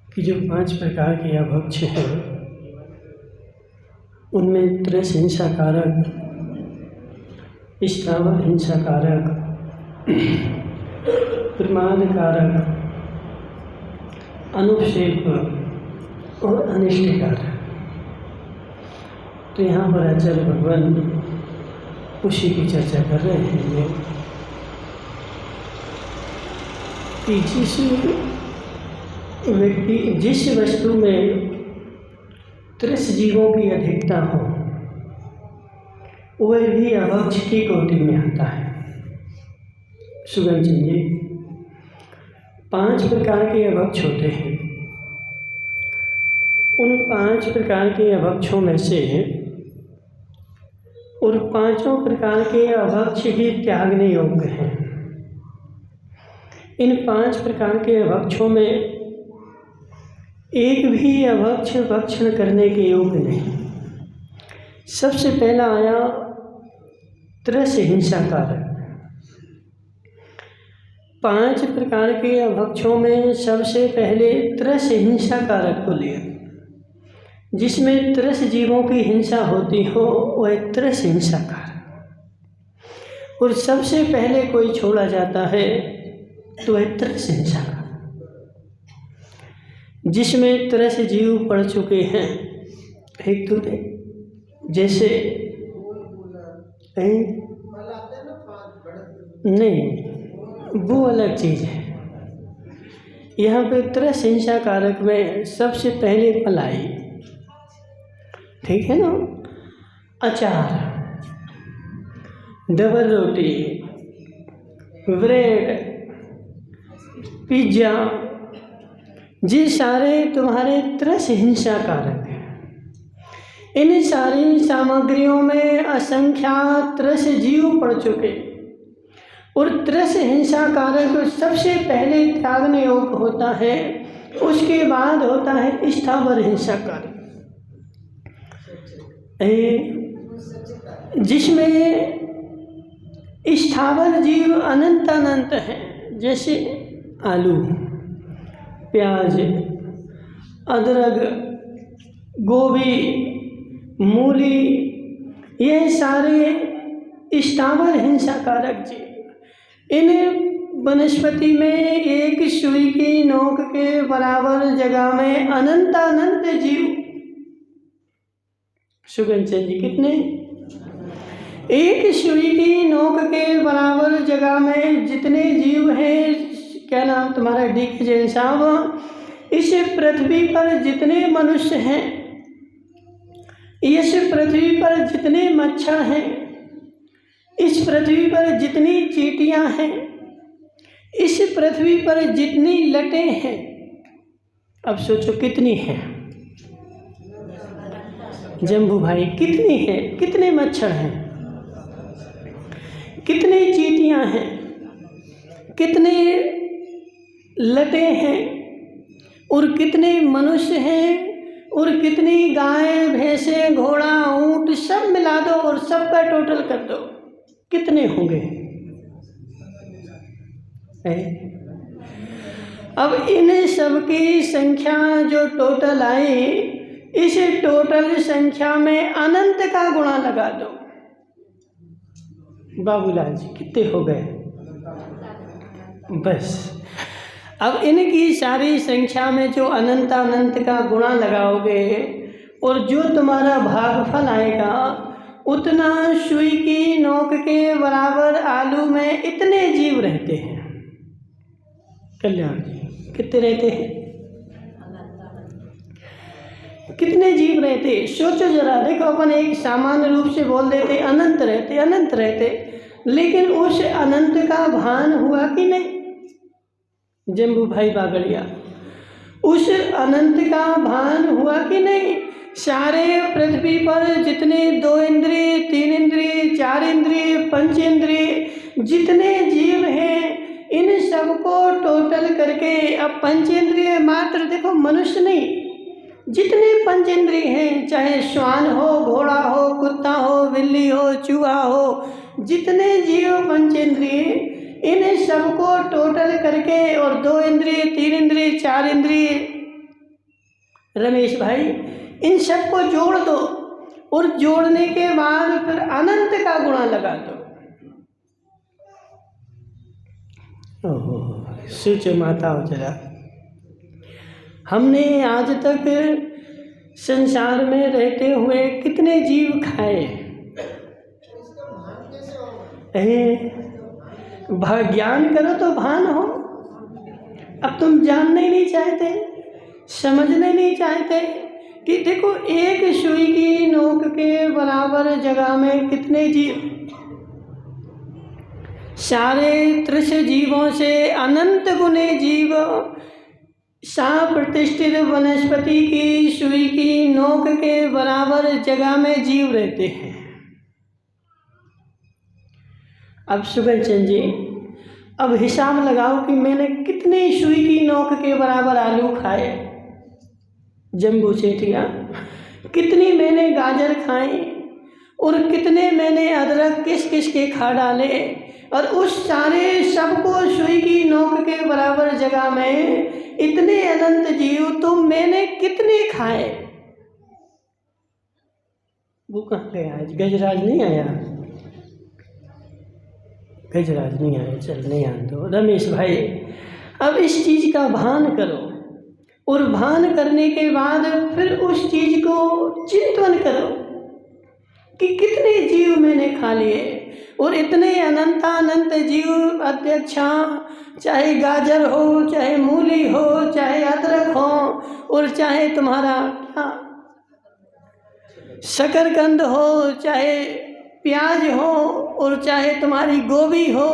कि जो 5 प्रकार के अभक्ष हैं उनमें त्रस हिंसा कारक, स्थावर हिंसा कारक, प्रमाद कारक, अनुक्षेप और अनिष्ट कारक। तो यहाँ पर आचार्य भगवान उसी की चर्चा कर रहे हैं कि जिस वस्तु में त्रस जीवों की अधिकता हो वह भी अभक्ष की कोटि में आता है। सुगम जी, 5 प्रकार के अभक्ष होते हैं। उन 5 प्रकार के अभक्षों में से और 5 प्रकार के अभक्ष ही त्यागने योग्य हैं। इन 5 प्रकार के अभक्षों में एक भी अभक्ष भक्षण करने के योग्य नहीं। सबसे पहला आया त्रस हिंसा कारक। 5 प्रकार के अभक्षों में सबसे पहले त्रस हिंसा कारक को लिया। जिसमें त्रस जीवों की हिंसा होती हो वह त्रस हिंसा कारक। और सबसे पहले कोई छोड़ा जाता है तो वह त्रस हिंसा कारक। जिसमें त्रस जीव पड़ चुके हैं, एक तो जैसे नहीं, वो अलग चीज़ है। यहाँ पे त्रस हिंसा कारक में सबसे पहले पलाई, ठीक है ना, अचार, डबल रोटी, ब्रेड, पिज्ज़ा, ये सारे तुम्हारे त्रस हिंसा कारक हैं। इन सारी सामग्रियों में असंख्यात त्रस जीव पड़ चुके और त्रस हिंसा कारक सबसे पहले त्यागने योग्य होता है। उसके बाद होता है स्थावर हिंसा कारक, जिसमें स्थावर जीव अनंत अनंत हैं। जैसे आलू, प्याज, अदरक, गोभी, मूली, ये सारे स्थावर हिंसा कारक जीव। इन वनस्पति में एक सुई की नोक के बराबर जगह में अनंत अनंत जीव। सुगन चंद जी, कितने? एक सुई की नोक के बराबर जगह में जितने जीव हैं, क्या नाम तुम्हारा डी के जैन साहब, इस पृथ्वी पर जितने मनुष्य हैं, इस पृथ्वी पर जितने मच्छर हैं, इस पृथ्वी पर जितनी चींटियां हैं, इस पृथ्वी पर जितनी लटें हैं, अब सोचो कितनी हैं जम्बू भाई, कितनी है? कितने मच्छर हैं, कितनी चींटियां हैं, कितने लटें हैं, और कितने मनुष्य हैं, और कितनी गाय, भैंसे, घोड़ा, ऊंट सब मिला दो और सबका टोटल कर दो, कितने होंगे? अब इन सबकी संख्या जो टोटल आई, इस टोटल संख्या में अनंत का गुणा लगा दो। बाबूलाल जी, कितने हो गए? बस अब इनकी सारी संख्या में जो अनंत अनंत का गुणा लगाओगे और जो तुम्हारा भागफल आएगा उतना सुई की नोक के बराबर आलू में इतने जीव रहते हैं। कल्याण जी, कितने रहते हैं? कितने जीव रहते? सोचो जरा। देखो, अपन एक सामान्य रूप से बोल देते अनंत रहते, अनंत रहते, लेकिन उस अनंत का भान हुआ कि नहीं? जम्बू भाई बागड़िया, उस अनंत का भान हुआ कि नहीं? सारे पृथ्वी पर जितने 2 इंद्रिय, 3 इंद्रिय, 4 इंद्रिय, 5 इंद्रिय जितने जीव हैं, इन सबको टोटल करके, अब पंचेंद्रिय मात्र देखो, मनुष्य नहीं, जितने पंचेंद्रिय हैं, चाहे श्वान हो, घोड़ा हो, कुत्ता हो, बिल्ली हो, चूहा हो, जितने जीव पंचेंद्रिय, इन्हें सबको टोटल करके और 2 इंद्रिय, 3 इंद्रिय, 4 इंद्रिय, रमेश भाई इन सबको जोड़ दो और जोड़ने के बाद फिर अनंत का गुणा लगा दो। ओहो, सोचो माताओं जरा, हमने आज तक संसार में रहते हुए कितने जीव खाए? ज्ञान करो तो भान हो। अब तुम जानने नहीं चाहते, समझने नहीं चाहते कि देखो एक सुई की नोक के बराबर जगह में कितने जीव, सारे त्रिश जीवों से अनंत गुने जीव प्रतिष्ठित वनस्पति की सुई की नोक के बराबर जगह में जीव रहते हैं। अब सुगंचंद जी, अब हिसाब लगाओ कि मैंने कितने सुई की नोक के बराबर आलू खाए, जम्बू सेठिया, कितनी मैंने गाजर खाई और कितने मैंने अदरक किस किस के खा डाले, और उस सारे सबको सुई की नोक के बराबर जगह में इतने अनंत जीव तो मैंने कितने खाए? वो कहाँ गया आज? गजराज नहीं आया? गजराज नहीं आया, चल नहीं आने दो। रमेश भाई, अब इस चीज़ का भान करो और भान करने के बाद फिर उस चीज़ को चिंतन करो कि कितने जीव मैंने खा लिए, और इतने अनंतानंत जीव अध्यक्षा, चाहे गाजर हो, चाहे मूली हो, चाहे अदरक हो, और चाहे तुम्हारा क्या शकरकंद हो, चाहे प्याज हो, और चाहे तुम्हारी गोभी हो,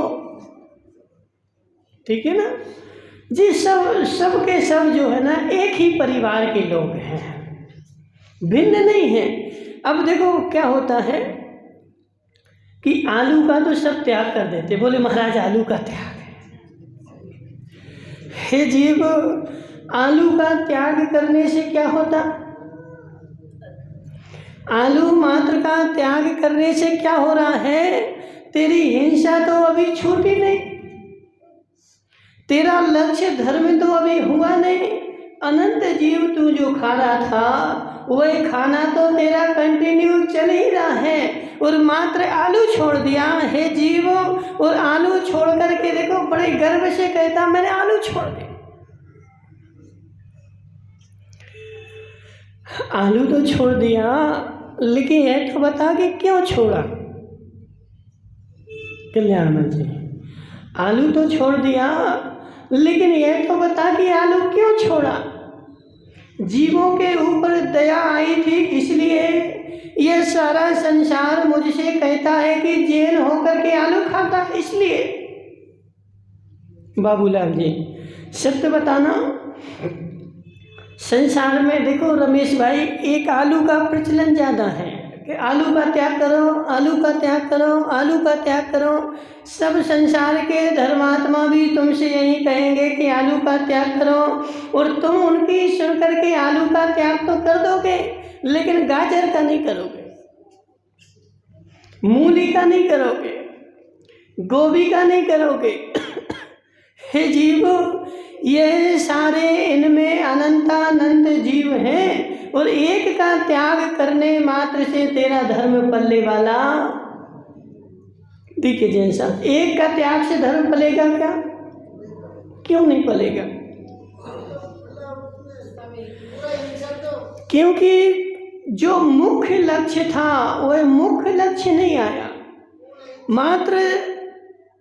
ठीक है ना जी, सब के सब जो है ना एक ही परिवार के लोग हैं, भिन्न नहीं हैं। अब देखो क्या होता है कि आलू का तो सब त्याग कर देते, बोले महाराज आलू का त्याग है जीव, आलू का त्याग करने से क्या होता? आलू मात्र का त्याग करने से क्या हो रहा है? तेरी हिंसा तो अभी छूटी नहीं, तेरा लक्ष्य धर्म तो अभी हुआ नहीं, अनंत जीव तू जो खा रहा था वह खाना तो तेरा कंटिन्यू चल ही रहा है, और मात्र आलू छोड़ दिया है जीव। और आलू छोड़ करके देखो बड़े गर्व से कहता मैंने आलू छोड़ दिया। आलू तो छोड़ दिया, लेकिन यह तो बता कि क्यों छोड़ा? कल्याण जी, आलू तो छोड़ दिया, लेकिन यह तो बता कि आलू क्यों छोड़ा? जीवों के ऊपर दया आई थी, इसलिए यह सारा संसार मुझसे कहता है कि जैन होकर के आलू खाता, इसलिए। बाबूलाल जी, सत्य बताना, संसार में देखो रमेश भाई, एक आलू का प्रचलन ज़्यादा है कि आलू का त्याग करो, आलू का त्याग करो, आलू का त्याग करो। सब संसार के धर्मात्मा भी तुमसे यही कहेंगे कि आलू का त्याग करो, और तुम उनकी सुन करके आलू का त्याग तो कर दोगे, लेकिन गाजर का नहीं करोगे, मूली का नहीं करोगे, गोभी का नहीं करोगे। हे जीव, ये सारे इनमें अनंतानंत जीव हैं, और एक का त्याग करने मात्र से तेरा धर्म पलने वाला। देखिए जैसा एक का त्याग से धर्म पलेगा क्या? क्यों नहीं पलेगा? क्योंकि जो मुख्य लक्ष्य था वह मुख्य लक्ष्य नहीं आया। मात्र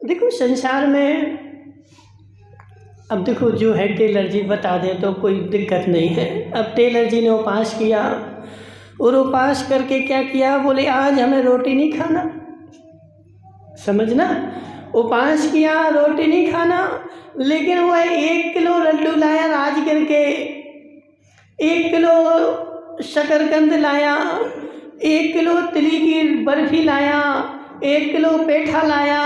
देखो संसार में, अब देखो जो है टेलर जी बता दे तो कोई दिक्कत नहीं है। अब टेलर जी ने उपास किया, और उपास करके क्या किया, बोले आज हमें रोटी नहीं खाना, समझना, उपास किया रोटी नहीं खाना, लेकिन वह 1 किलो लड्डू लाया राजगिर के, 1 किलो शकरकंद लाया, 1 किलो तिली की बर्फी लाया, 1 किलो पेठा लाया,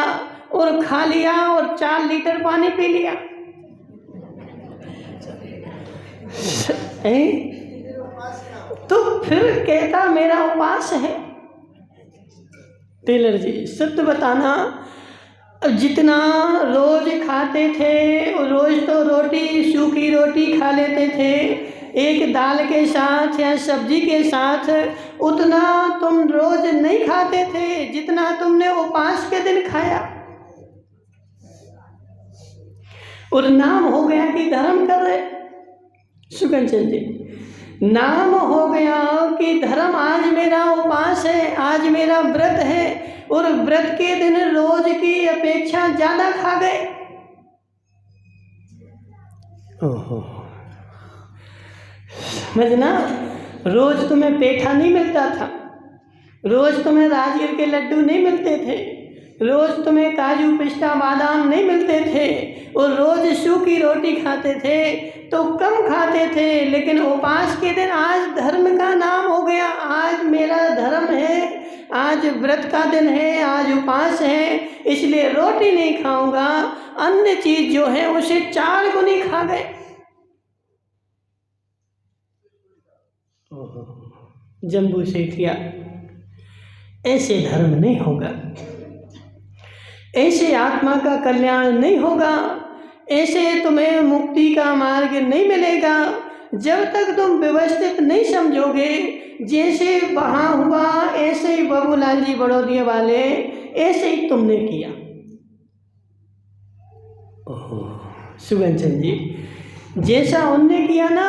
और खा लिया, और 4 लीटर पानी पी लिया। तो फिर कहता मेरा उपास है। टेलर जी सत्य बताना, जितना रोज खाते थे, रोज तो रोटी, सूखी रोटी खा लेते थे एक दाल के साथ या सब्जी के साथ, उतना तुम रोज नहीं खाते थे जितना तुमने उपवास के दिन खाया। और नाम हो गया कि धर्म कर रहे। सुगंचन जी, नाम हो गया कि धर्म, आज मेरा उपवास है, आज मेरा व्रत है, और व्रत के दिन रोज की अपेक्षा ज्यादा खा गए। ओहो, समझना, रोज तुम्हें पेठा नहीं मिलता था, रोज तुम्हें राजगीर के लड्डू नहीं मिलते थे, रोज तुम्हें काजू पिस्ता बादाम नहीं मिलते थे, और रोज सूखी रोटी खाते थे तो कम खाते थे, लेकिन उपवास के दिन आज धर्म का नाम हो गया, आज मेरा धर्म है, आज व्रत का दिन है, आज उपवास है, इसलिए रोटी नहीं खाऊंगा, अन्य चीज जो है उसे 4 गुनी खा गए। जम्बू सेठिया, ऐसे धर्म नहीं होगा, ऐसे आत्मा का कल्याण नहीं होगा, ऐसे तुम्हें मुक्ति का मार्ग नहीं मिलेगा जब तक तुम व्यवस्थित नहीं समझोगे। जैसे वहाँ हुआ ऐसे ही बाबूलाल जी बड़ौदिया वाले, ऐसे ही तुमने किया। ओहो सुगंचन जी, जैसा उनने किया ना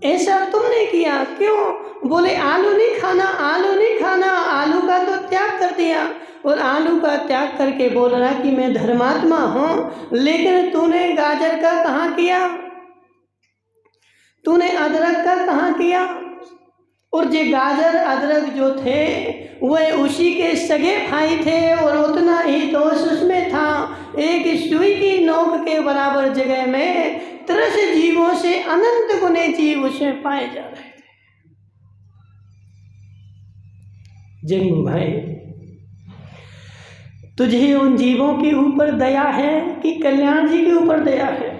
ऐसा तुमने किया। क्यों? बोले आलू नहीं खाना, आलू नहीं खाना, आलू का तो त्याग कर दिया, और आलू का त्याग करके बोल रहा कि मैं धर्मात्मा हूँ। लेकिन तूने गाजर का कहाँ किया, तूने अदरक का कहाँ किया? और ये गाजर अदरक जो थे वह उसी के सगे भाई थे, और उतना ही दोष उसमें था। एक सुई की नोक के बराबर जगह में 83 जीवों से अनंत गुने जीव उसमें पाए जा रहे थे। जम्बू भाई, तुझे उन जीवों के ऊपर दया है कि कल्याण जी के ऊपर दया है?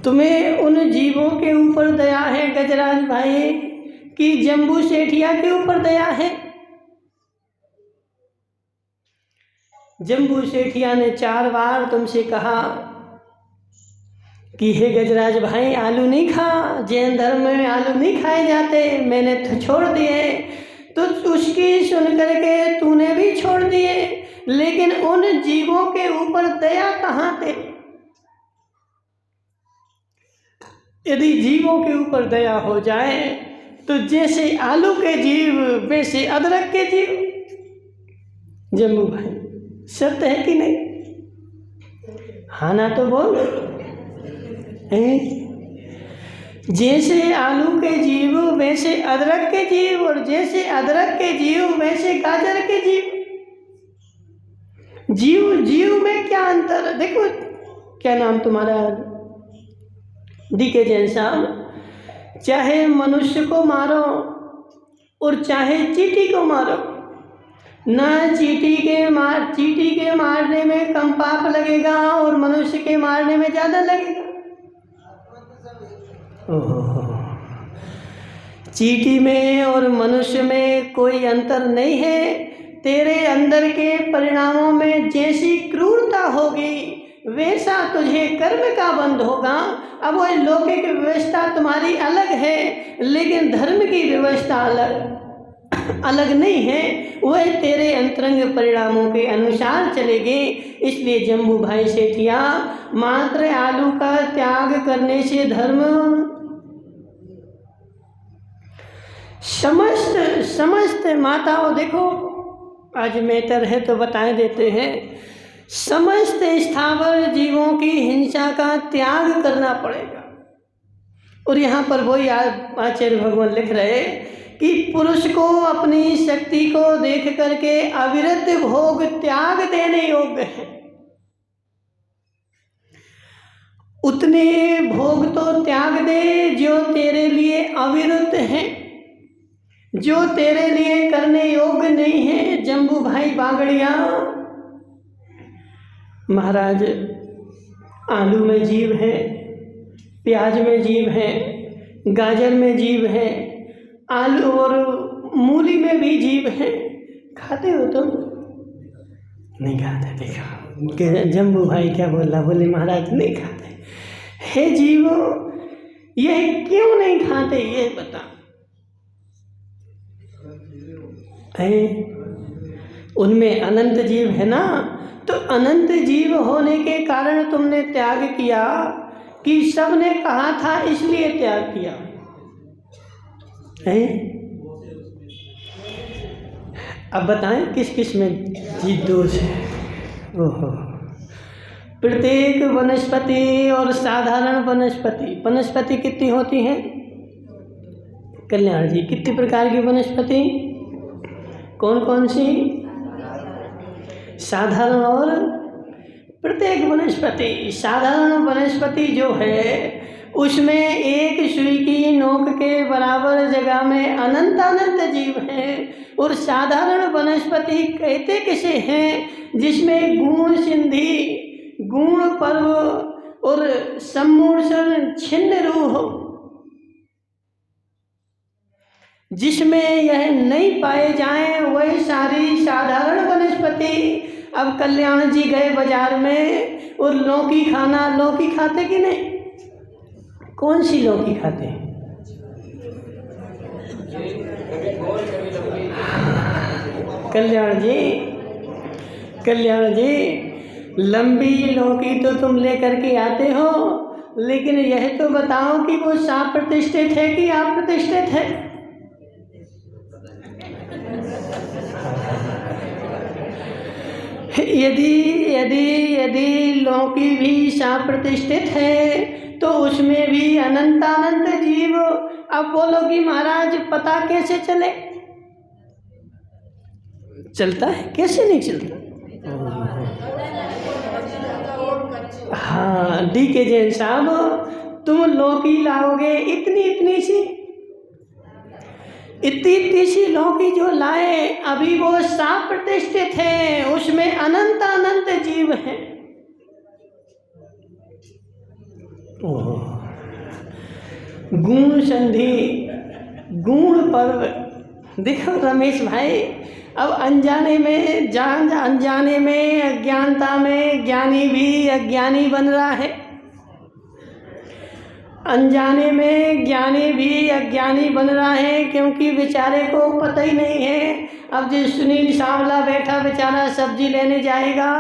तुम्हें उन जीवों के ऊपर दया है गजराज भाई कि जम्बू सेठिया के ऊपर दया है? जम्बू सेठिया ने 4 बार तुमसे कहा कि हे गजराज भाई आलू नहीं खा, जैन धर्म में आलू नहीं खाए जाते, मैंने तो छोड़ दिए। तो उसकी सुन करके तूने भी छोड़ दिए, लेकिन उन जीवों के ऊपर दया कहाँ थे? यदि जीवों के ऊपर दया हो जाए तो जैसे आलू के जीव वैसे अदरक के जीव। जम्बू भाई सत्य है कि नहीं? हाँ ना तो बोल। जैसे आलू के जीव वैसे अदरक के जीव, और जैसे अदरक के जीव वैसे गाजर के जीव। जीव जीव में क्या अंतर? देखो, क्या नाम तुम्हारा? डीके जैन साहब, चाहे मनुष्य को मारो और चाहे चींटी को मारो, ना चींटी के मारने में कम पाप लगेगा और मनुष्य के मारने में ज़्यादा लगेगा। चींटी में और मनुष्य में कोई अंतर नहीं है। तेरे अंदर के परिणामों में जैसी क्रूरता होगी वैसा तुझे कर्म का बंध होगा। अब वह लौकिक व्यवस्था तुम्हारी अलग है, लेकिन धर्म की व्यवस्था अलग नहीं है, वह तेरे अंतरंग परिणामों के अनुसार चलेगी। इसलिए जम्बू भाई सेठिया, मात्र आलू का त्याग करने से धर्म, समस्त माताओं, देखो आज मेटर है तो बताए देते हैं, समस्त स्थावर जीवों की हिंसा का त्याग करना पड़ेगा। और यहाँ पर वही आचार्य भगवान लिख रहे कि पुरुष को अपनी शक्ति को देख करके अविरत भोग त्याग देने योग्य है। उतने भोग तो त्याग दे जो तेरे लिए अविरत हैं, जो तेरे लिए करने योग्य नहीं है। जम्बू भाई बागड़िया महाराज, आलू में जीव है, प्याज में जीव है, गाजर में जीव है, आलू और मूली में भी जीव है, खाते हो तुम? नहीं खाते। देखो जम्बू भाई क्या बोल रहा, बोले महाराज नहीं खाते। हे जीवो, ये क्यों नहीं खाते ये बता। उनमें अनंत जीव है ना, तो अनंत जीव होने के कारण तुमने त्याग किया कि सबने कहा था इसलिए त्याग किया है? अब बताएं किस किस में जीव दोष है? ओहो, प्रत्येक वनस्पति और साधारण वनस्पति, वनस्पति कितनी होती हैं कल्याण जी? कितनी प्रकार की वनस्पति? कौन कौन सी? साधारण और प्रत्येक वनस्पति। साधारण वनस्पति जो है उसमें एक सुई की नोक के बराबर जगह में अनंत अनंत जीव हैं। और साधारण वनस्पति कहते किसे हैं? जिसमें गुण सिंधि, गुण पर्व और सम्मूर्छन छिन्न रूह हो, जिसमें यह नहीं पाए जाएं वह सारी साधारण वनस्पति। अब कल्याण जी गए बाजार में और लौकी खाना, लौकी खाते कि नहीं? कौन सी लौकी खाते हैं? कल्याण जी, कल्याण जी, लंबी लौकी तो तुम लेकर के आते हो, लेकिन यह तो बताओ कि वो सांप प्रतिष्ठित है कि आप प्रतिष्ठित है? यदि यदि यदि लौकी भी सांप प्रतिष्ठित है तो उसमें भी अनंतानंत जीव। अब बोलो कि महाराज पता कैसे चले? चलता है, कैसे नहीं चलता? हाँ, डी के जैन साहब, तुम लौकी लाओगे इतनी इतनी सी, इतनी सी लौकी जो लाए, अभी वो सांप प्रतिष्ठित है, उसमें अनंत अनंत जीव हैं। गुण संधि, गुण पर्व। देखो रमेश भाई, अब अनजाने में अनजाने में अज्ञानता में ज्ञानी भी अज्ञानी बन रहा है, अनजाने में ज्ञानी भी अज्ञानी बन रहा है, क्योंकि बेचारे को पता ही नहीं है। अब जो सुनील सांवला बैठा बेचारा सब्जी लेने जाएगा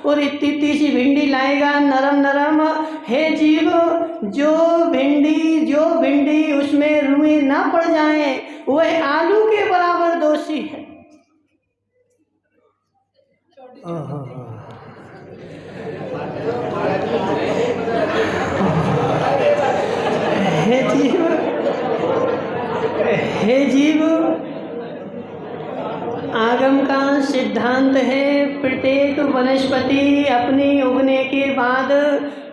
और इतनी सी भिंडी लाएगा नरम नरम। हे जीव, जो भिंडी उसमें रुएं ना पड़ जाए वह आलू के बराबर दोषी है। हे जीव, आगम का सिद्धांत है, प्रत्येक वनस्पति अपनी उगने के बाद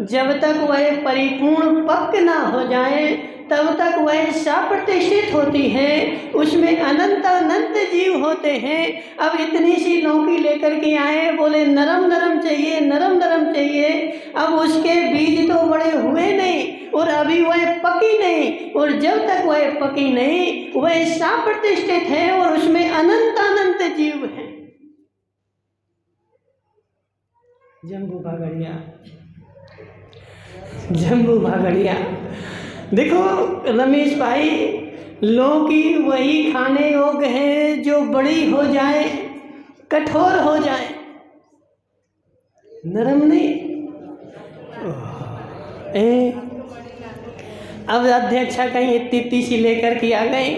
जब तक वह परिपूर्ण पक्व ना हो जाए तब तक वह सप्रतिष्ठित होती है, उसमें अनंत अनंत जीव होते हैं। अब इतनी सी लौकी लेकर के आए, बोले नरम नरम चाहिए, नरम नरम चाहिए। अब उसके बीज तो बड़े हुए नहीं और अभी वह पकी नहीं, और जब तक वह पकी नहीं वह सप्रतिष्ठित है और उसमें अनंत अनंत जीव हैं। जम्बू भागड़िया, जम्बू भागड़िया। देखो रमेश भाई, लौकी वही खाने योग्य है जो बड़ी हो जाए, कठोर हो जाए, नरम नहीं। अब अध्यक्षा कहीं इतनी सी लेकर के आ गए,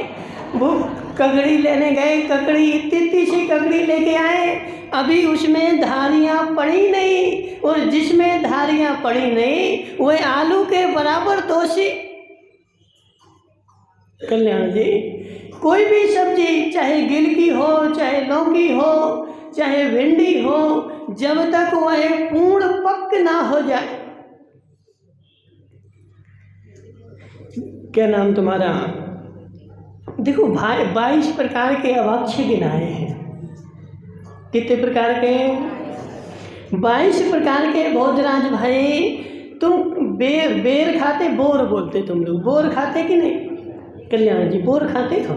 वो ककड़ी लेने गए, ककड़ी इतनी सी ककड़ी लेके आए, अभी उसमें धारियां पड़ी नहीं, और जिसमें धारियां पड़ी नहीं वह आलू के बराबर दोषी। कल्याण जी, कोई भी सब्जी चाहे गिल की हो, चाहे लौकी हो, चाहे भिंडी हो, जब तक वह पूर्ण पक्व ना हो जाए। क्या नाम तुम्हारा? देखो भाई, 22 प्रकार के अभक्ष गिनाए हैं। कितने प्रकार के? 22 प्रकार के। भोजराज भाई, तुम बेर खाते? बोर बोलते तुम लोग, बोर खाते कि नहीं? कल्याण जी, बोर खाते हो?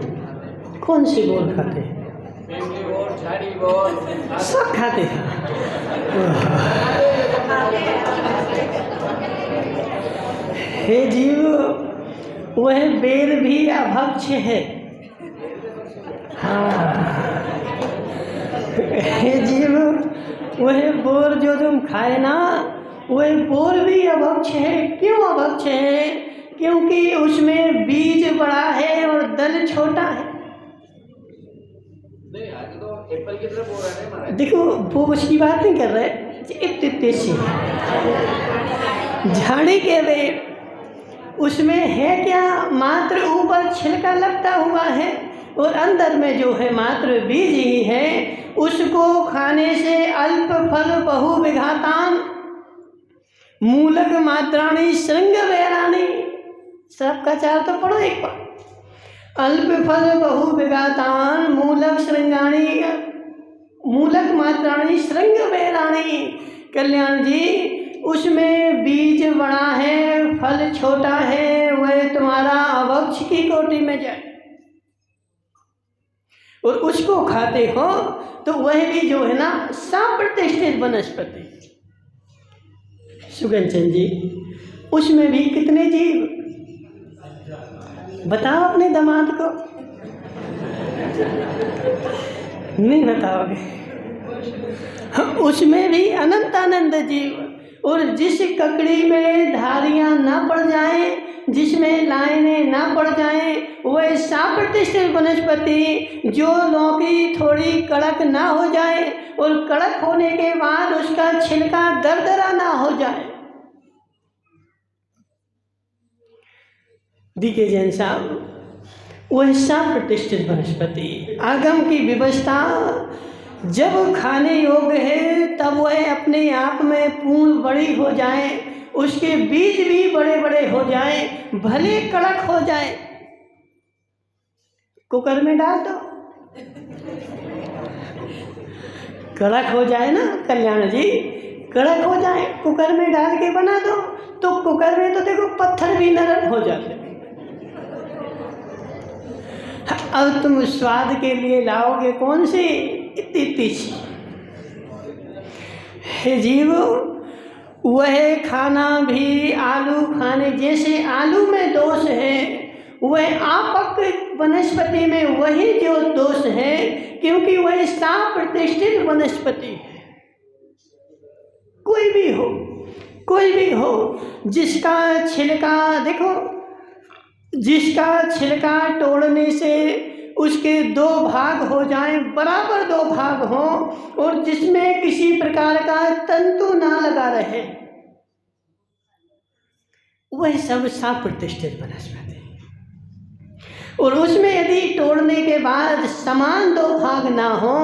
कौन सी बोर खाते? सब खाते हैं। हे जीव, वह बेर भी अभक्ष है। हाँ, हे जीव, वह बोर जो तुम खाए ना, वह बोर भी अभक्ष है। क्यों अभक्ष है? क्योंकि उसमें बीज बड़ा है और दल छोटा है। एप्पल की तरफ बोल रहा है। देखो, वो उसकी बात नहीं कर रहे, इतनी झाड़ी के बेर उसमें है क्या? मात्र ऊपर छिलका लगता हुआ है और अंदर में जो है मात्र बीज ही है। उसको खाने से अल्प फल बहु विघातान मूलक मात्राणी श्रृंग वैराणी। सबका चार तो पढ़ो एक बार। अल्प फल बहु विघातान मूलक मात्राणी श्रृंग वैराणी। कल्याण जी, उसमें बीज बड़ा है, फल छोटा है, वह तुम्हारा अभक्ष की कोटि में जाए और उसको खाते हो तो वह भी जो है ना सप्रतिष्ठित वनस्पति। सुगंचन जी, उसमें भी कितने जीव? बताओ अपने दामाद को। नहीं बताओगे? उसमें भी अनंत अनंत जीव। और जिस ककड़ी में धारियां ना पड़ जाएं, जिसमें लाइनें ना पड़ जाएं, वह सप्रतिष्ठित वनस्पति। जो लौकी थोड़ी कड़क ना हो जाए और कड़क होने के बाद उसका छिलका दरदरा ना हो जाए। डीके जैन साहब, वह सप्रतिष्ठित वनस्पति। आगम की व्यवस्था जब खाने योग्य है तब वह अपने आप में पूर्ण बड़ी हो जाए, उसके बीज भी बड़े बड़े हो जाए, भले कड़क हो जाए। कुकर में डाल दो, कड़क हो जाए ना कल्याण जी, कड़क हो जाए, कुकर में डाल के बना दो तो कुकर में तो देखो पत्थर भी नरम हो जाते। अब तुम स्वाद के लिए लाओगे कौन सी? इतनी सी। हे जीव, वह खाना भी आलू खाने जैसे आलू में दोष है, वह आपक वनस्पति में वही जो दोष है, क्योंकि वह सप्रतिष्ठित वनस्पति है। कोई भी हो जिसका छिलका देखो, जिसका छिलका तोड़ने से उसके दो भाग हो जाएं, बराबर दो भाग हो, और जिसमें किसी प्रकार का तंतु ना लगा रहे, वह सब सप्रतिष्ठित वनस्पति। और उसमें यदि तोड़ने के बाद समान दो भाग ना हो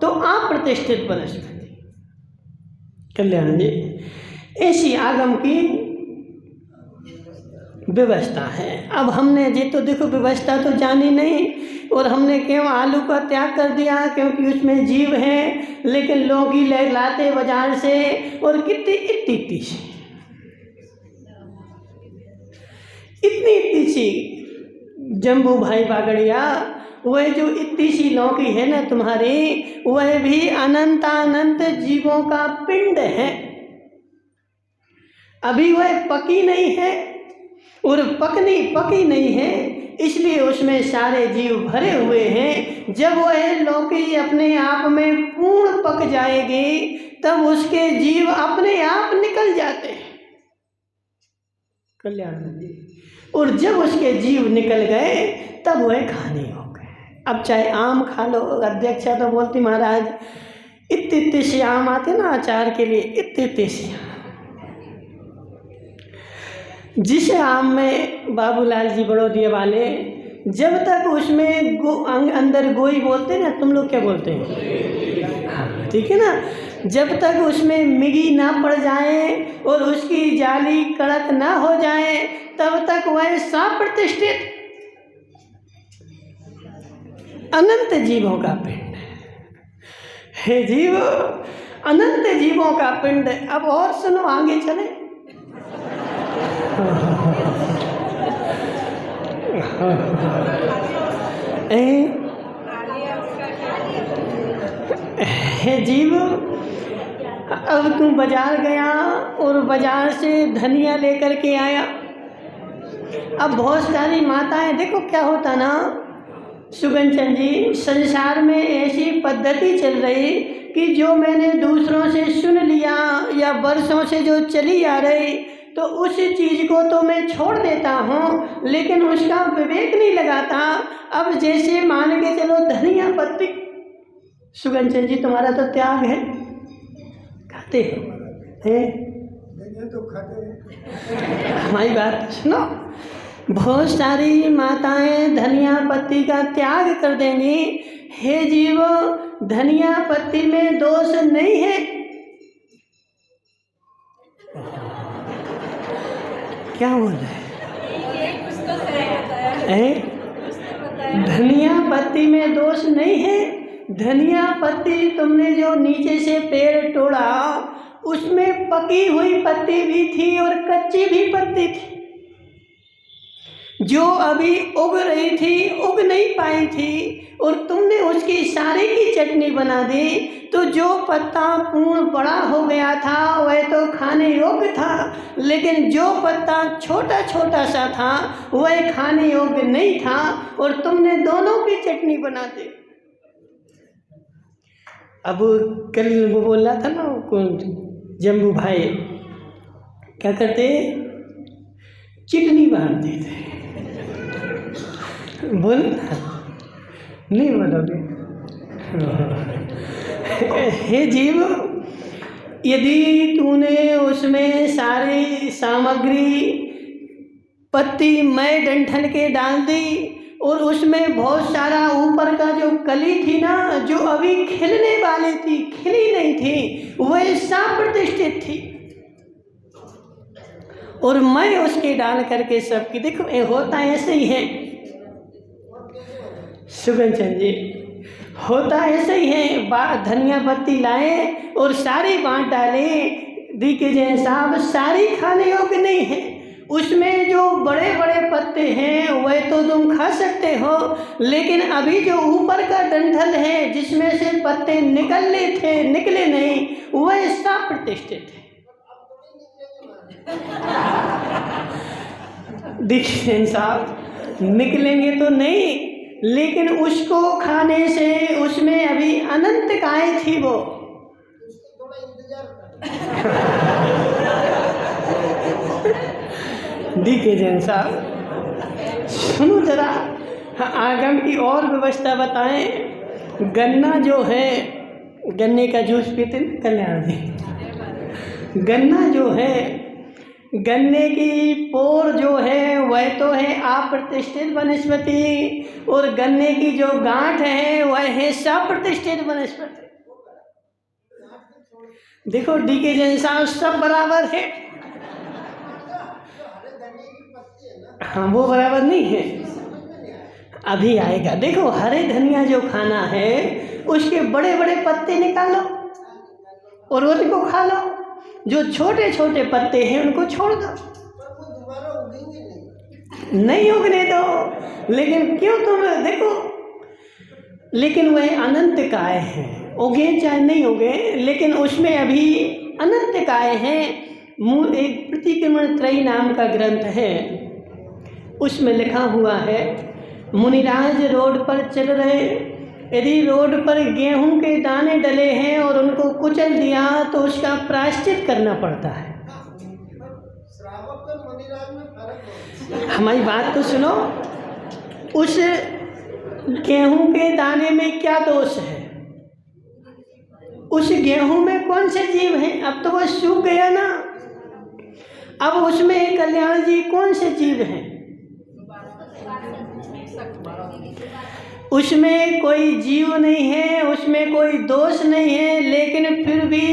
तो अप्रतिष्ठित वनस्पति। कल्याण जी, ऐसी आगम की व्यवस्था है। अब हमने जी तो देखो व्यवस्था तो जानी नहीं, और हमने क्यों आलू का त्याग कर दिया? क्योंकि उसमें जीव है। लेकिन लौकी ले लाते बाजार से, और कितनी इतनी सी जम्बू भाई बागड़िया, वह जो इतनी सी लौकी है ना तुम्हारी, वह भी अनंतानंत जीवों का पिंड है। अभी वह पकी नहीं है और पकी नहीं है, इसलिए उसमें सारे जीव भरे हुए हैं। जब वह लौकी अपने आप में पूर्ण पक जाएगी तब उसके जीव अपने आप निकल जाते हैं। कल्याण जी, और जब उसके जीव निकल गए तब वह खाने हो गए। अब चाहे आम खा लो, अध्यक्षा तो बोलती महाराज इतने से आम आते ना अचार के लिए, इतने से। जिस आम में बाबूलाल जी बड़ौदिया वाले, जब तक उसमें अंदर गोई बोलते ना, तुम लोग क्या बोलते हैं? हाँ ठीक है ना। जब तक उसमें मिगी ना पड़ जाए और उसकी जाली कड़क ना हो जाए तब तक वह सप्रतिष्ठित अनंत जीवों का पिंड है। जीव अनंत जीवों का पिंड। अब और सुनो, आगे चले। हे जीव, अब तू बाजार गया और बाजार से धनिया लेकर के आया। अब बहुत सारी माताएं, देखो क्या होता ना सुगन चंद जी, संसार में ऐसी पद्धति चल रही कि जो मैंने दूसरों से सुन लिया या वर्षों से जो चली आ रही, तो उस चीज़ को तो मैं छोड़ देता हूँ, लेकिन उसका विवेक नहीं लगाता। अब जैसे मान के चलो धनिया पत्ती, सुगन चंद जी तुम्हारा तो त्याग है, खाते हैं तो खाते हैं। हमारी बात सुनो, बहुत सारी माताएं धनिया पत्ती का त्याग कर देंगी। हे जीव, धनिया पत्ती में दोष नहीं है। क्या बोल रहे हैं? धनिया पत्ती में दोष नहीं है। धनिया पत्ती तुमने जो नीचे से पेड़ तोड़ा, उसमें पकी हुई पत्ती भी थी और कच्ची भी पत्ती थी। जो अभी उग रही थी, उग नहीं पाई थी, और तुमने उसकी सारी की चटनी बना दी। तो जो पत्ता पूर्ण बड़ा हो गया था वह तो खाने योग्य था, लेकिन जो पत्ता छोटा छोटा सा था वह खाने योग्य नहीं था, और तुमने दोनों की चटनी बना दी। अब कल वो बोल रहा था ना, जम्बू भाई क्या करते, चिटनी बांधते थे। बोल नहीं बोलोगे? हे जीव, यदि तूने उसमें सारी सामग्री पत्ती मैं डंठल के डाल दी, और उसमें बहुत सारा ऊपर का जो कली थी ना, जो अभी खिलने वाली थी, खिली नहीं थी, वह सब प्रतिष्ठित थी, और मैं उसके डाल करके सबकी, देखो ये होता ऐसे ही है सुगन चंद जी, होता ऐसे ही है। धनिया पत्ती लाए और सारी बांट डाले, दी के जैन साहब, सारी खाने योग्य नहीं है। उसमें जो बड़े बड़े पत्ते हैं वह तो तुम खा सकते हो, लेकिन अभी जो ऊपर का डंठल है जिसमें से पत्ते निकले नहीं, वह सब प्रतिष्ठित है। देखिए साहब, निकलेंगे तो नहीं, लेकिन उसको खाने से उसमें अभी अनंत काय थी वो। थोड़ा इंतजार डीके जैन साहब, सुनो जरा, आगम की और व्यवस्था बताएं। गन्ना जो है, गन्ने का जूस पीते हैं कल्याण जी, गन्ना जो है, गन्ने की पोर जो है वह तो है अप्रतिष्ठित वनस्पति, और गन्ने की जो गांठ है वह है सप्रतिष्ठित वनस्पति। देखो डीके जैन साहब, सब बराबर है। हाँ, वो बराबर नहीं है, अभी आएगा। देखो हरे धनिया जो खाना है उसके बड़े बड़े पत्ते निकालो और उनको खा लो, जो छोटे छोटे पत्ते हैं उनको छोड़ दो, नहीं उगने दो। लेकिन क्यों तुम देखो, लेकिन वह अनंत काय है, उगे चाहे नहीं उगे, लेकिन उसमें अभी अनंत काय है। मूल एक प्रतिक्रमण त्रयी नाम का ग्रंथ है, उसमें लिखा हुआ है, मुनिराज रोड पर चल रहे, यदि रोड पर गेहूं के दाने डले हैं और उनको कुचल दिया तो उसका प्रायश्चित करना पड़ता है। हमारी बात तो सुनो, उस गेहूं के दाने में क्या दोष है? उस गेहूं में कौन से जीव हैं? अब तो वो सूख गया ना, अब उसमें कल्याण जी कौन से जीव हैं? उसमें कोई जीव नहीं है, उसमें कोई दोष नहीं है, लेकिन फिर भी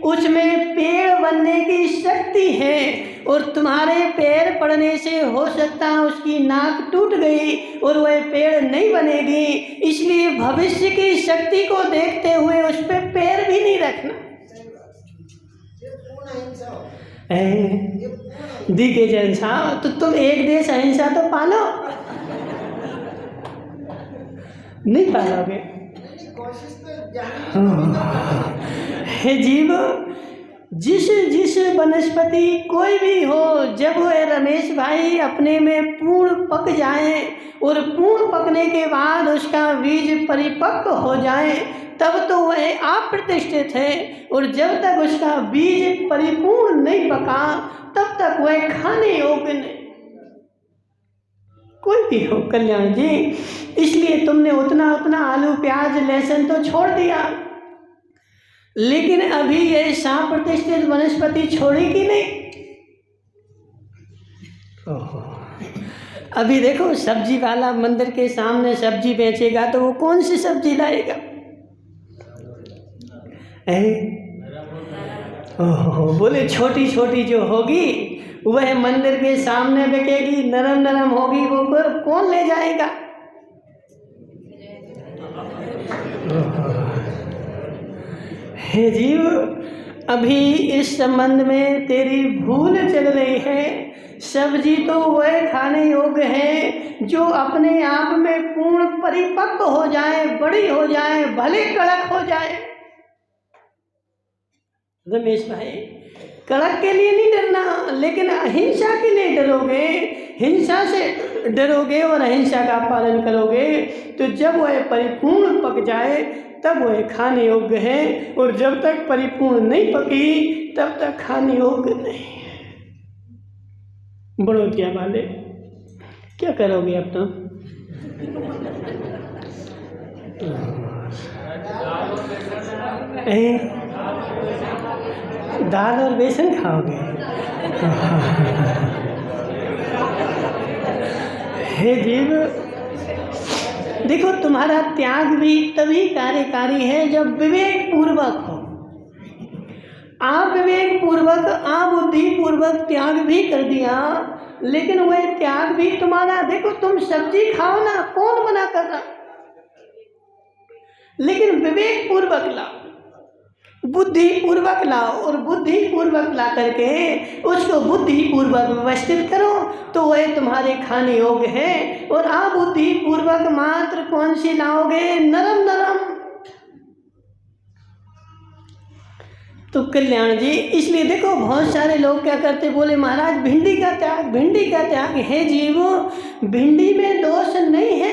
उसमें पेड़ बनने की शक्ति है। और तुम्हारे पैर पड़ने से हो सकता है उसकी नाक टूट गई और वह पेड़ नहीं बनेगी, इसलिए भविष्य की शक्ति को देखते हुए उस पर पैर भी नहीं रखना। दिखे जैन साहब, तो तुम एक देश अहिंसा तो पालो, नहीं पालोगे। हे जीव, जिस जिस वनस्पति कोई भी हो, जब वह रमेश भाई अपने में पूर्ण पक जाए और पूर्ण पकने के बाद उसका बीज परिपक्व हो जाए, तब तो वह अप्रतिष्ठित है। और जब तक उसका बीज परिपूर्ण नहीं पका, तब तक वह खाने योग्य नहीं। कोई भी हो कल्याण जी, इसलिए तुमने उतना उतना आलू प्याज लहसुन तो छोड़ दिया, लेकिन अभी ये प्रतिष्ठित वनस्पति छोड़ेगी नहीं। ओहो, अभी देखो सब्जी वाला मंदिर के सामने सब्जी बेचेगा तो वो कौन सी सब्जी लाएगा? ओहो, बोले छोटी छोटी जो होगी वह मंदिर के सामने बिकेगी, नरम नरम होगी, वो कौन ले जाएगा? हे जीव, अभी इस संबंध में तेरी भूल चल रही है। सब्जी तो वह खाने योग्य है जो अपने आप में पूर्ण परिपक्व हो जाए, बड़ी हो जाए, भले कड़क हो जाए। रमेश भाई, कड़क के लिए नहीं डरना, लेकिन अहिंसा के लिए डरोगे। हिंसा से डरोगे और अहिंसा का पालन करोगे तो जब वह परिपूर्ण पक जाए तब वह खाने योग्य है, और जब तक परिपूर्ण नहीं पकी तब तक खाने योग्य नहीं है। बड़ोतिया वाले क्या करोगे अब तुम? दाल और बेसन खाओगे? हे जीव, देखो तुम्हारा त्याग भी तभी कार्यकारी है जब विवेक पूर्वक हो। आप विवेक पूर्वक, आप बुद्धि पूर्वक त्याग भी कर दिया, लेकिन वह त्याग भी तुम्हारा, देखो तुम सब्जी खाओ ना, कौन मना कर रहा, लेकिन विवेक पूर्वक लाओ, बुद्धि पूर्वक लाओ, और बुद्धि पूर्वक ला करके उसको बुद्धि पूर्वक व्यवस्थित करो तो वह तुम्हारे खाने योग्य है। और आप बुद्धि पूर्वक मात्र कौन सी लाओगे? नरम नरम। तो कल्याण जी, इसलिए देखो बहुत सारे लोग क्या करते, बोले महाराज भिंडी का त्याग, भिंडी का त्याग। है जीवो, भिंडी में दोष नहीं है।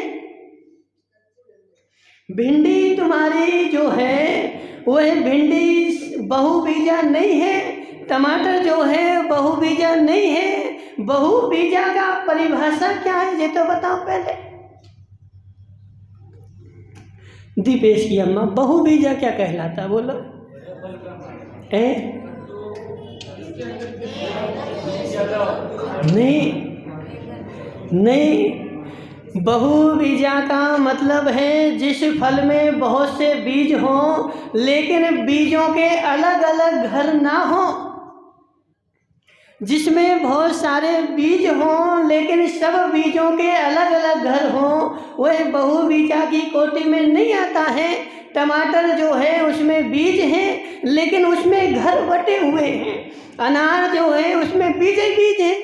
भिंडी तुम्हारी जो है वह भिंडी बहुबीजा नहीं है, टमाटर जो है बहुबीजा नहीं है। बहुबीजा का परिभाषा क्या है ये तो बताओ पहले। दीपेश की अम्मा, बहुबीजा क्या कहलाता, बोलो? नहीं, बहुबीजा का मतलब है जिस फल में बहुत से बीज हों लेकिन बीजों के अलग अलग घर ना हो। जिसमें बहुत सारे बीज हों लेकिन सब बीजों के अलग अलग घर हों, वह बहुबीजा की कोटि में नहीं आता है। टमाटर जो है उसमें बीज हैं लेकिन उसमें घर बटे हुए हैं। अनार जो है उसमें बीज ही बीज हैं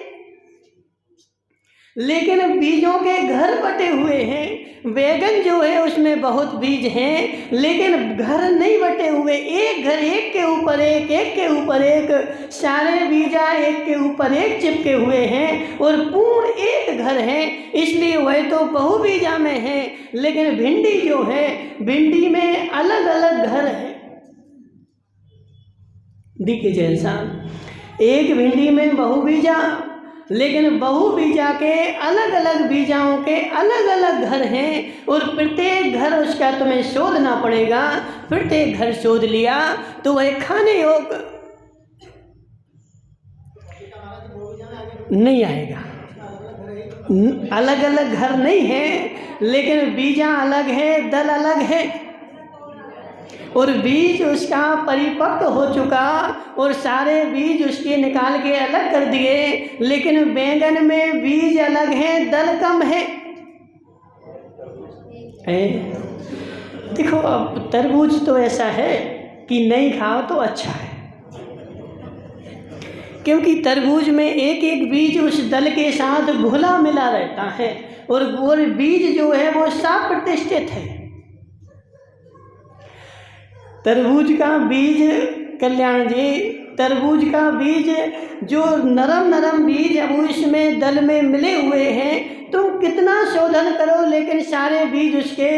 लेकिन बीजों के घर बटे हुए हैं। बैगन जो है उसमें बहुत बीज हैं लेकिन घर नहीं बटे हुए। एक घर एक के ऊपर एक, एक के ऊपर एक, सारे बीजा एक के ऊपर एक चिपके हुए हैं और पूर्ण एक घर है। इसलिए वह तो बहुबीजा में है, लेकिन भिंडी जो है, भिंडी में अलग अलग घर है। देखिए जैन साहब, एक भिंडी में बहुबीजा, लेकिन बहुबीजा के अलग अलग बीजाओं के अलग अलग घर हैं और प्रत्येक घर उसका तुम्हें शोधना पड़ेगा। प्रत्येक घर शोध लिया तो वह खाने योग्य नहीं आएगा। अलग अलग घर नहीं है लेकिन बीजा अलग है, दल अलग है और बीज उसका परिपक्व हो चुका और सारे बीज उसके निकाल के अलग कर दिए। लेकिन बैंगन में बीज अलग है, दल कम है। देखो अब तरबूज तो ऐसा है कि नहीं खाओ तो अच्छा है, क्योंकि तरबूज में एक एक बीज उस दल के साथ घुला मिला रहता है और वो बीज जो है वो सब प्रतिष्ठित है। तरबूज का बीज, कल्याण जी, तरबूज का बीज जो नरम नरम बीज अब इसमें दल में मिले हुए हैं, तुम कितना शोधन करो लेकिन सारे बीज उसके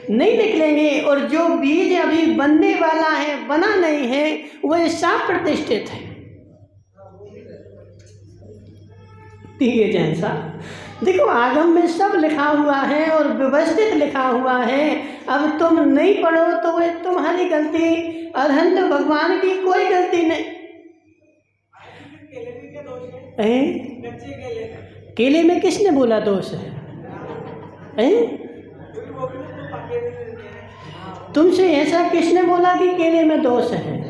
नहीं निकलेंगे। और जो बीज अभी बनने वाला है, बना नहीं है, वह सब प्रतिष्ठित है। ठीक है जैसा देखो, आगम में सब लिखा हुआ है और व्यवस्थित लिखा हुआ है। अब तुम नहीं पढ़ो तो वह तुम्हारी गलती, अरहंत भगवान की कोई गलती नहीं। केले में किसने बोला दोष है? तुमसे ऐसा किसने बोला कि केले में दोष है?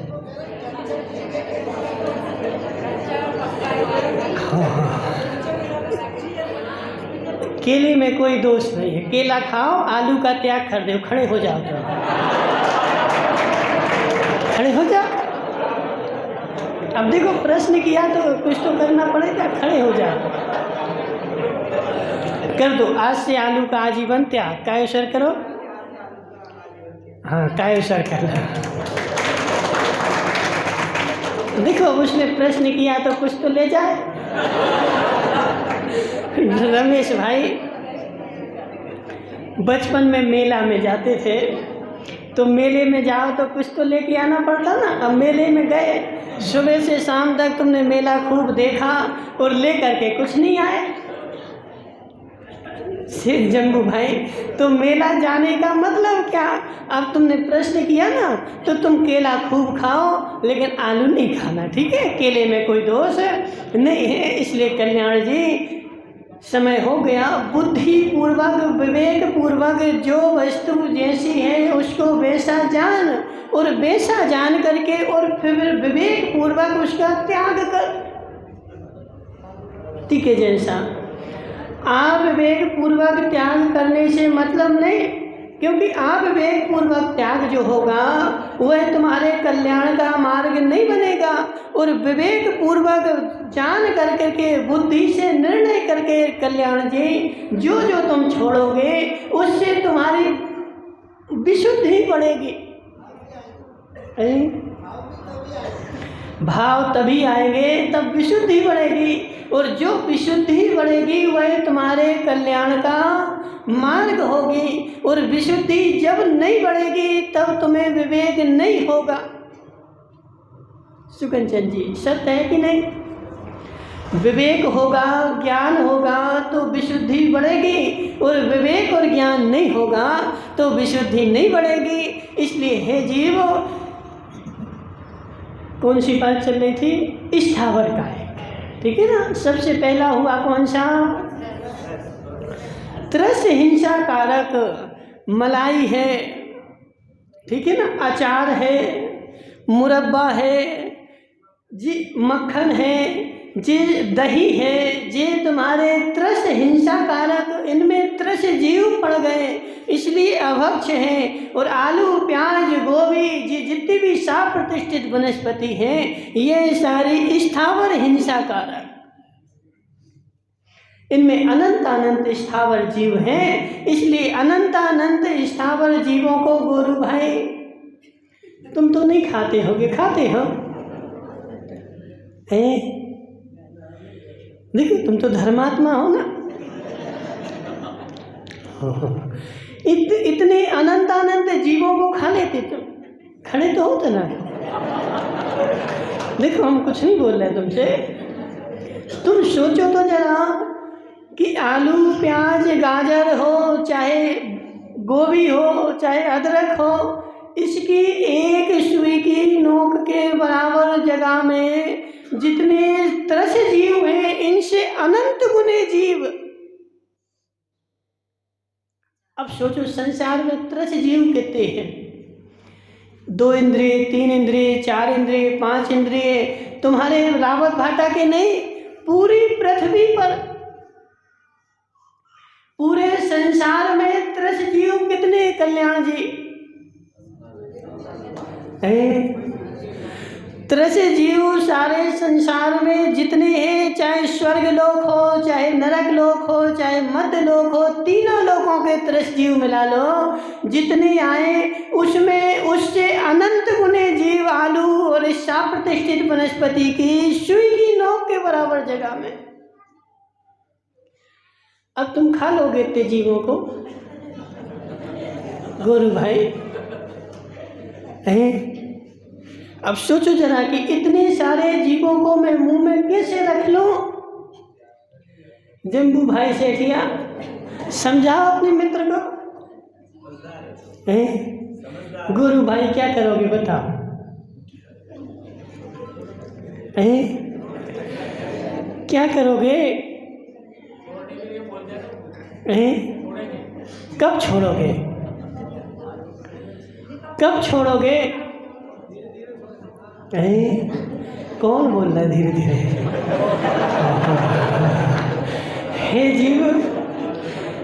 केले में कोई दोष नहीं है। केला खाओ, आलू का त्याग कर दो। खड़े हो जाओ, खड़े हो जाओ। अब देखो, प्रश्न किया तो कुछ तो करना पड़ेगा। खड़े हो जाओ, कर दो। आज से आलू का आजीवन त्याग। कायोसर करो। हाँ, कायोसर कर लो। देखो, उसने प्रश्न किया तो कुछ तो ले जाए। रमेश भाई बचपन में मेला में जाते थे, तो मेले में जाओ तो कुछ तो लेके आना पड़ता ना। अब मेले में गए, सुबह से शाम तक तुमने मेला खूब देखा और ले करके कुछ नहीं आए। शेख जंबू भाई, तो मेला जाने का मतलब क्या? अब तुमने प्रश्न किया ना, तो तुम केला खूब खाओ लेकिन आलू नहीं खाना। ठीक है, केले में कोई दोष नहीं है। इसलिए कल्याण जी, समय हो गया। बुद्धि पूर्वक, विवेक पूर्वक जो वस्तु जैसी है उसको वैसा जान, और वैसा जान करके और फिर विवेक पूर्वक उसका त्याग कर। ठीक है जैसा अविवेक पूर्वक त्याग करने से मतलब नहीं, क्योंकि अविवेक पूर्वक त्याग जो होगा वह तुम्हारे कल्याण का मार्ग नहीं बनेगा। और विवेक पूर्वक जान करके के, बुद्धि से निर्णय करके कल्याण जी, जो जो तुम छोड़ोगे उससे तुम्हारी विशुद्धि बढ़ेगी। भाव तभी आएंगे तब विशुद्धि बढ़ेगी, और जो विशुद्धि बढ़ेगी वह तुम्हारे कल्याण का मार्ग होगी। और विशुद्धि जब नहीं बढ़ेगी तब तुम्हें विवेक नहीं होगा। सुकंचन जी, सत्य है कि नहीं? विवेक होगा, ज्ञान होगा तो विशुद्धि बढ़ेगी, और विवेक और ज्ञान नहीं होगा तो विशुद्धि नहीं बढ़ेगी। इसलिए हे जीव, कौन सी बात चल रही थी? स्थावर काय। ठीक है ना। सबसे पहला हुआ कौन सा? त्रस हिंसा कारक मलाई है, ठीक है ना, अचार है, मुरब्बा है जी, मक्खन है जी, दही है जी, तुम्हारे त्रस हिंसा कारक, इनमें त्रस जीव पड़ गए इसलिए अभक्ष हैं। और आलू, प्याज, गोभी जी, जितनी भी साफ प्रतिष्ठित वनस्पति हैं, ये सारी स्थावर हिंसा कारक। इनमें अनंत अनंत स्थावर जीव हैं। इसलिए अनंत अनंत स्थावर जीवों को गुरु भाई, तुम तो नहीं खाते होगे, खाते हो? देखो, तुम तो धर्मात्मा हो ना। इतने अनंत अनंत जीवों को खा लेते तुम। खड़े तो होते ना। देखो, हम कुछ नहीं बोल रहे तुमसे। तुम सोचो तो जरा कि आलू, प्याज, गाजर हो, चाहे गोभी हो, चाहे अदरक हो, इसकी एक सुई की नोक के बराबर जगह में जितने त्रस जीव हैं, इनसे अनंत गुने जीव। अब सोचो, संसार में त्रस जीव कितने हैं? 2 इंद्रिय, 3 इंद्रिय, 4 इंद्रिय, 5 इंद्रिय, तुम्हारे रावत भाटा के नहीं, पूरी पृथ्वी पर, पूरे संसार में त्रस जीव कितने कल्याण जी? तरह जीव सारे संसार में जितने हैं, चाहे स्वर्ग लोक हो, चाहे नरक लोक हो, चाहे मध्य लोक हो, तीनों लोकों के तरस जीव मिला लो, जितने आए उसमें उससे अनंत गुने जीव आलू और इस प्रतिष्ठित वनस्पति की सुई की नोक के बराबर जगह में। अब तुम खा लोगे इतने जीवों को गोरू भाई हैं? अब सोचो जरा कि इतने सारे जीवों को मैं मुंह में कैसे रख लूं। जम्बू भाई सेठिया समझाओ अपने मित्र को। गुरु भाई क्या करोगे बताओ। क्या करोगे? कब छोड़ोगे? कब छोड़ोगे? कौन बोल रहा है धीरे धीरे? हे जीव,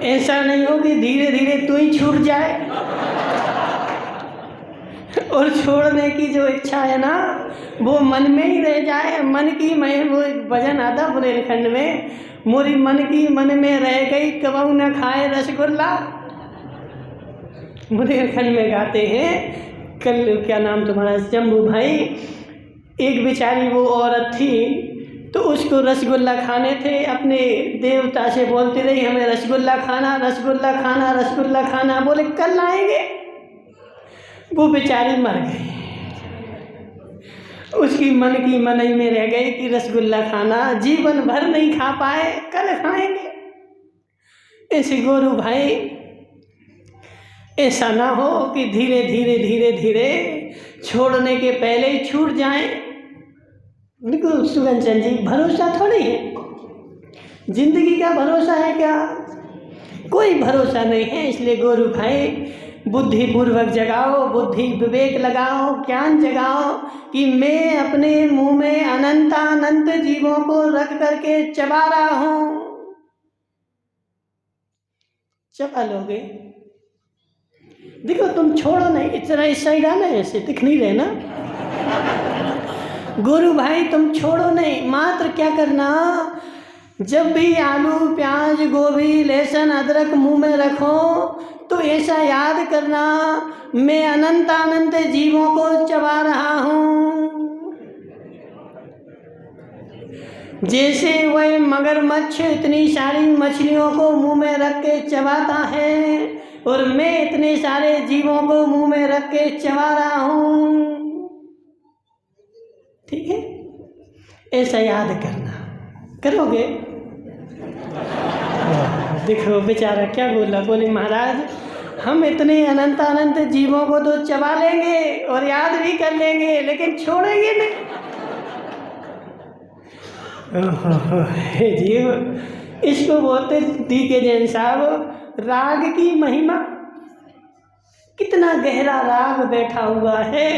ऐसा नहीं हो कि धीरे धीरे तू ही छूट जाए। और छोड़ने की जो इच्छा है ना वो मन में ही रह जाए। मन की मैं वो भजन आता बुंदेलखंड में, मोरी मन की मन में रह गई कबहू न खाए रसगुल्ला। बुंदेलखंड में गाते हैं। कल क्या नाम तुम्हारा? जम्बू भाई। एक बेचारी वो औरत थी तो उसको रसगुल्ला खाने थे, अपने देवता से बोलती रही हमें रसगुल्ला खाना, रसगुल्ला खाना, रसगुल्ला खाना। बोले कल लाएंगे। वो बेचारी मर गई। उसकी मन की मनई में रह गई कि रसगुल्ला खाना, जीवन भर नहीं खा पाए, कल खाएंगे। ऐसे गोरू भाई ऐसा ना हो कि धीरे धीरे धीरे धीरे छोड़ने के पहले ही छूट जाएं। देखो सुगन चंद जी, भरोसा थोड़ी है। जिंदगी का भरोसा है क्या? कोई भरोसा नहीं है। इसलिए गोरू भाई बुद्धि पूर्वक जगाओ, बुद्धि विवेक लगाओ, ज्ञान जगाओ कि मैं अपने मुंह में अनंतानंत जीवों को रख करके चबा रहा हूं। चबा लोगे? देखो तुम छोड़ो नहीं, इतना इस साइड आना, ऐसे दिख नहीं रहे ना। गुरु भाई तुम छोड़ो नहीं, मात्र क्या करना, जब भी आलू प्याज गोभी लहसुन अदरक मुंह में रखो तो ऐसा याद करना मैं अनंत अनंत जीवों को चबा रहा हूँ। जैसे वह मगरमच्छ इतनी सारी मछलियों को मुंह में रख के चबाता है और मैं इतने सारे जीवों को मुंह में रख के चबा रहा हूँ। ठीक है, ऐसा याद करना। करोगे? देखो बेचारा क्या बोला, बोले महाराज हम इतने अनंत अनंत जीवों को तो चबा लेंगे और याद भी कर लेंगे लेकिन छोड़ेंगे नहीं। हे जीव, इसको बोलते डी.के. जैन साहब राग की महिमा। कितना गहरा राग बैठा हुआ है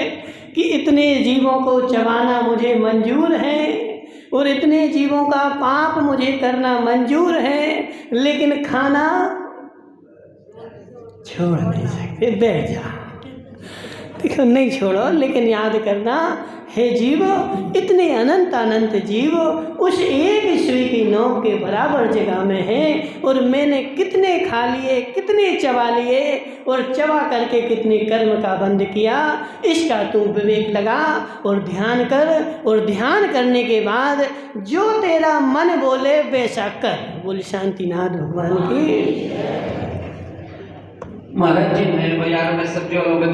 कि इतने जीवों को चबाना मुझे मंजूर है और इतने जीवों का पाप मुझे करना मंजूर है, लेकिन खाना छोड़ नहीं सकते। बैठ जा, देखो नहीं छोड़ो, लेकिन याद करना हे जीव, इतने अनंत अनंत जीव उस एक सुई की नोक के बराबर जगह में है और मैंने कितने खा लिए, कितने चबा लिए और चबा करके कितने कर्म का बंद किया, इसका तू विवेक लगा और ध्यान कर। और ध्यान करने के बाद जो तेरा मन बोले वैसा कर। बोली शांतिनाथ भगवान की। महाराज जी, मैं बाजार में सब्जी वालों के